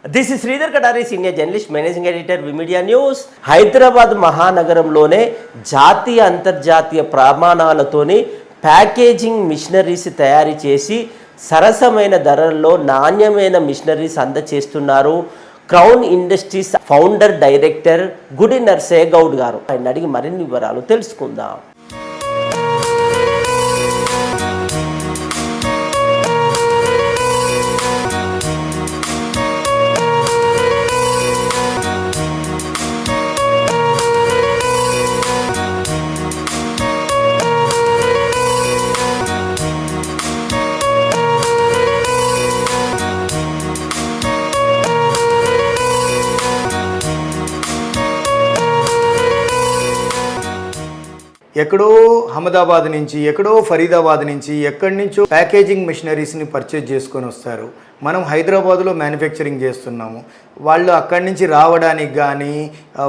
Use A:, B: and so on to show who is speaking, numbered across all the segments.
A: This is Sridhar Kadari, senior journalist, managing editor, V Media news. Hyderabad మహానగరంలోనే జాతీయ అంతర్జాతీయ ప్రమాణాలతోని ప్యాకేజింగ్ మిషనరీస్ తయారు చేసి సరసమైన ధరల్లో నాణ్యమైన మిషనరీస్ అందచేస్తున్నారు Crown Industries founder director Gudi Narsaiah Goud గారు. ఆయన అడిగి మరిన్ని వివరాలు తెలుసుకుందాం.
B: ఎక్కడో అహ్మదాబాద్ నుంచి, ఎక్కడో ఫరీదాబాద్ నుంచి, ఎక్కడి నుంచో ప్యాకేజింగ్ మిషనరీస్ని పర్చేజ్ చేసుకొని వస్తారు. మనం హైదరాబాద్లో మ్యానుఫ్యాక్చరింగ్ చేస్తున్నాము. వాళ్ళు అక్కడి నుంచి రావడానికి కానీ,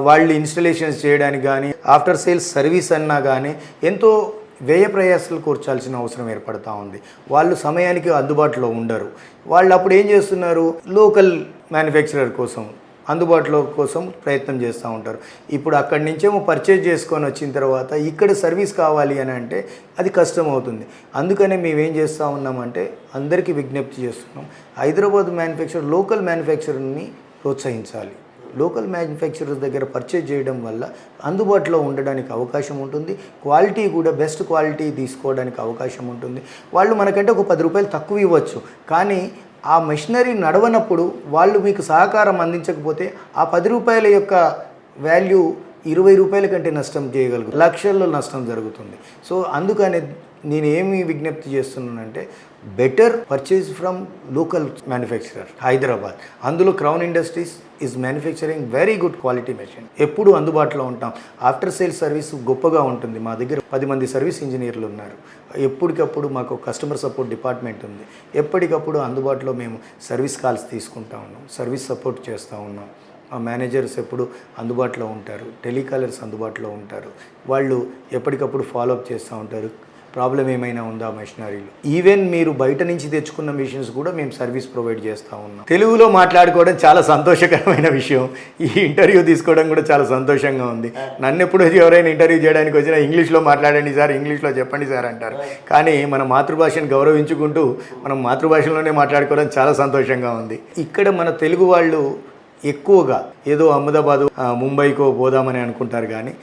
B: వాళ్ళు ఇన్స్టలేషన్స్ చేయడానికి కానీ, ఆఫ్టర్ సేల్స్ సర్వీస్ అన్నా కానీ ఎంతో వ్యయ ప్రయాసాలు కూర్చాల్సిన అవసరం ఏర్పడుతూ ఉంది. వాళ్ళు సమయానికి అందుబాటులో ఉండరు. వాళ్ళు అప్పుడు ఏం చేస్తున్నారు, లోకల్ మ్యానుఫ్యాక్చరర్ కోసం, అందుబాటులో కోసం ప్రయత్నం చేస్తూ ఉంటారు. ఇప్పుడు అక్కడి నుంచేమో పర్చేజ్ చేసుకొని వచ్చిన తర్వాత ఇక్కడ సర్వీస్ కావాలి అని అంటే అది కష్టం అవుతుంది. అందుకనే మేమేం చేస్తూ ఉన్నామంటే అందరికీ విజ్ఞప్తి చేస్తున్నాం, హైదరాబాద్ లోకల్ మ్యానుఫ్యాక్చరర్ని ప్రోత్సహించాలి. లోకల్ మ్యానుఫ్యాక్చరర్స్ దగ్గర పర్చేజ్ చేయడం వల్ల అందుబాటులో ఉండడానికి అవకాశం ఉంటుంది. క్వాలిటీ కూడా బెస్ట్ క్వాలిటీ తీసుకోవడానికి అవకాశం ఉంటుంది. వాళ్ళు మనకంటే ఒక 10 రూపాయలు తక్కువ ఇవ్వచ్చు, కానీ ఆ మెషినరీ నడవనప్పుడు వాళ్ళు మీకు సహకారం అందించకపోతే ఆ 10 రూపాయల యొక్క వాల్యూ 20 రూపాయల కంటే నష్టం చేయగలుగుతుంది, లక్షల్లో నష్టం జరుగుతుంది. సో అందుకనే నేను ఏమి విజ్ఞప్తి చేస్తున్నానంటే better purchase from local manufacturer Hyderabad. అందులో Crown Industries is manufacturing very good quality machine. ఎప్పుడు అందుబాటులో ఉంటాం. ఆఫ్టర్ సేల్ సర్వీస్ గొప్పగా ఉంటుంది. మా దగ్గర 10 మంది సర్వీస్ ఇంజనీర్లు ఉన్నారు. ఎప్పటికప్పుడు మాకు కస్టమర్ సపోర్ట్ డిపార్ట్మెంట్ ఉంది. ఎప్పటికప్పుడు అందుబాటులో మేము సర్వీస్ కాల్స్ తీసుకుంటా ఉన్నాం, సర్వీస్ సపోర్ట్ చేస్తూ ఉన్నాం. మా మేనేజర్స్ ఎప్పుడు అందుబాటులో ఉంటారు, టెలికాలర్స్ అందుబాటులో ఉంటారు. వాళ్ళు ఎప్పటికప్పుడు ఫాలోఅప్ చేస్తూ ఉంటారు. ప్రాబ్లం ఏమైనా ఉందా మెషినరీలో. ఈవెన్ మీరు బయట నుంచి తెచ్చుకున్న మిషన్స్ కూడా మేము సర్వీస్ ప్రొవైడ్ చేస్తూ ఉన్నాం. తెలుగులో మాట్లాడుకోవడం చాలా సంతోషకరమైన విషయం. ఈ ఇంటర్వ్యూ తీసుకోవడం కూడా చాలా సంతోషంగా ఉంది. నన్ను ఎప్పుడు ఎవరైనా ఇంటర్వ్యూ చేయడానికి వచ్చినా ఇంగ్లీష్లో మాట్లాడండి సార్, ఇంగ్లీష్లో చెప్పండి సార్ అంటారు. కానీ మన మాతృభాషను గౌరవించుకుంటూ మనం మాతృభాషలోనే మాట్లాడుకోవడం చాలా సంతోషంగా ఉంది. ఇక్కడ మన తెలుగు వాళ్ళు ఎక్కువగా ఏదో అహ్మదాబాదు, ముంబైకో పోదామని అనుకుంటారు, కానీ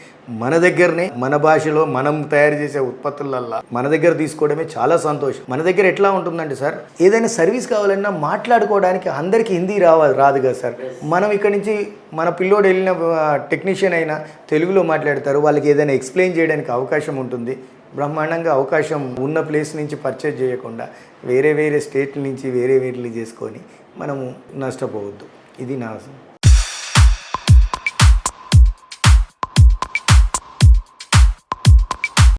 B: మన దగ్గరనే మన భాషలో మనం తయారు చేసే ఉత్పత్తులల్లా మన దగ్గర తీసుకోవడమే చాలా సంతోషం. మన దగ్గర ఎట్లా ఉంటుందంటే సార్, ఏదైనా సర్వీస్ కావాలన్నా మాట్లాడుకోవడానికి అందరికీ హిందీ రాదు కదా సార్. మనం ఇక్కడ నుంచి మన పిల్లోడు వెళ్ళిన టెక్నీషియన్ అయినా తెలుగులో మాట్లాడతారు. వాళ్ళకి ఏదైనా ఎక్స్ప్లెయిన్ చేయడానికి అవకాశం ఉంటుంది. బ్రహ్మాండంగా అవకాశం ఉన్న ప్లేస్ నుంచి పర్చేజ్ చేయకుండా వేరే స్టేట్ల నుంచి వేరే చేసుకొని మనము నష్టపోవద్దు. ఇది నా